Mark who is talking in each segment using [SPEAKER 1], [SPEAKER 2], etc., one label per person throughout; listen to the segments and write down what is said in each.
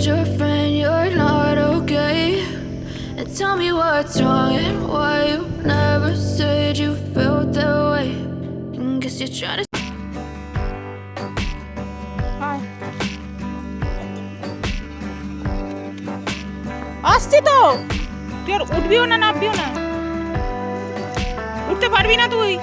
[SPEAKER 1] your friend you're not okay, and tell me what's wrong and why you never said you felt that way. And guess you're trying to
[SPEAKER 2] আসছি তো, তুই আর উঠবিও না নামবিও না, উঠতে পারবি না তুই।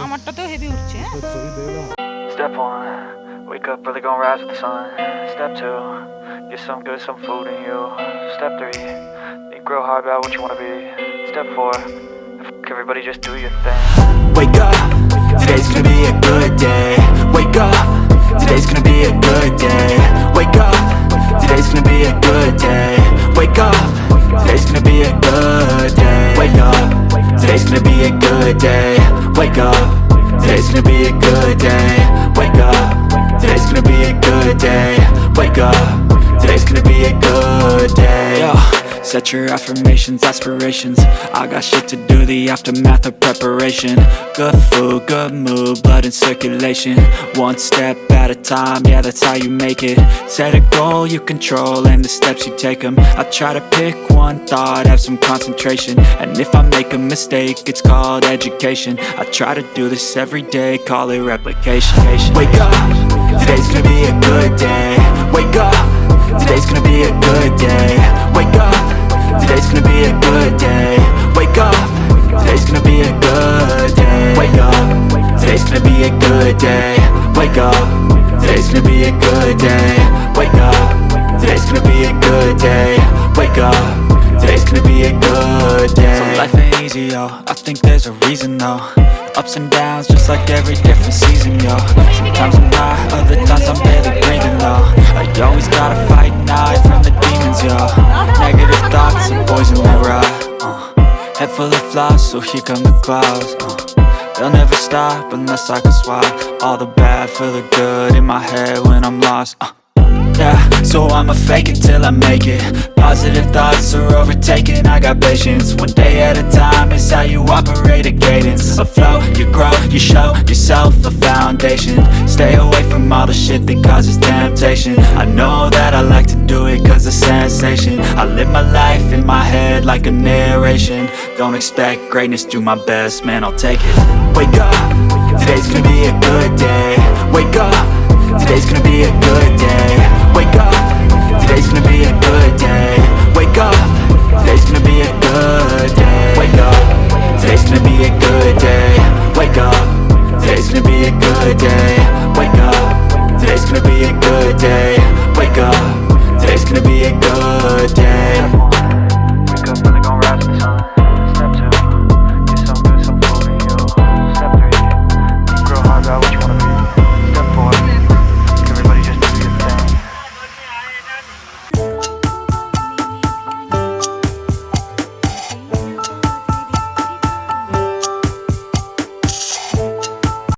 [SPEAKER 2] আমারটাতেও হেভি উঠছে।
[SPEAKER 3] Step 1, wake up early, gonna rise with the sun. Step 2, get some good, some food in you. Step 3, think real hard about what you wanna be. Step 4, everybody just do your thing.
[SPEAKER 4] Wake up, today's gonna be a good day. Wake up, today's gonna be a good day. Wake up, today's gonna be a good day. Wake up, today's gonna be a good day. Wake up, today's gonna be a good day. Wake up, today's gonna be a good day. Wake up, today's gonna be a good day. Wake up, today's gonna be a good day. Yo, set your affirmations, aspirations. I got shit to do, the aftermath of preparation. Good food, good mood, blood in circulation. One step at a time, yeah, that's how you make it. Set a goal you control and the steps you take them. I try to pick one thought, have some concentration. And if I make a mistake, it's called education. I try to do this every day, call it replication. Wake up, today's gonna be a good day. Wake up, today's gonna be a good day. Wake up, today's gonna be a good day. Wake up, today's gonna be a good day. Wake up, today's gonna be a good day. Wake up, today's gonna be a good day. Wake up, today's gonna be a good day. Wake up, today's gonna be a good day. So life ain't easy, yo, I think there's a reason though. Ups and downs, just like every different season, yo. Sometimes I'm high, other times I'm barely breathing, though. I always gotta fight and hide from the demons, yo. Negative thoughts and poison the ride. Head full of flies, so here come the clouds. They'll never stop unless I can swap all the bad for the good in my head when I'm lost. Yeah, so I'ma fake it till I make it. Positive thoughts are overtaken, I got patience. One day at a time is how you operate a cadence. A flow, you grow, you show yourself a foundation. Stay away from all the shit that causes temptation. I know that I like to do it cause it's sensation. I live my life in my head like a narration. Don't expect greatness, do my best, man, I'll take it. Wake up, today's gonna be a good day. Wake up, today's gonna be a good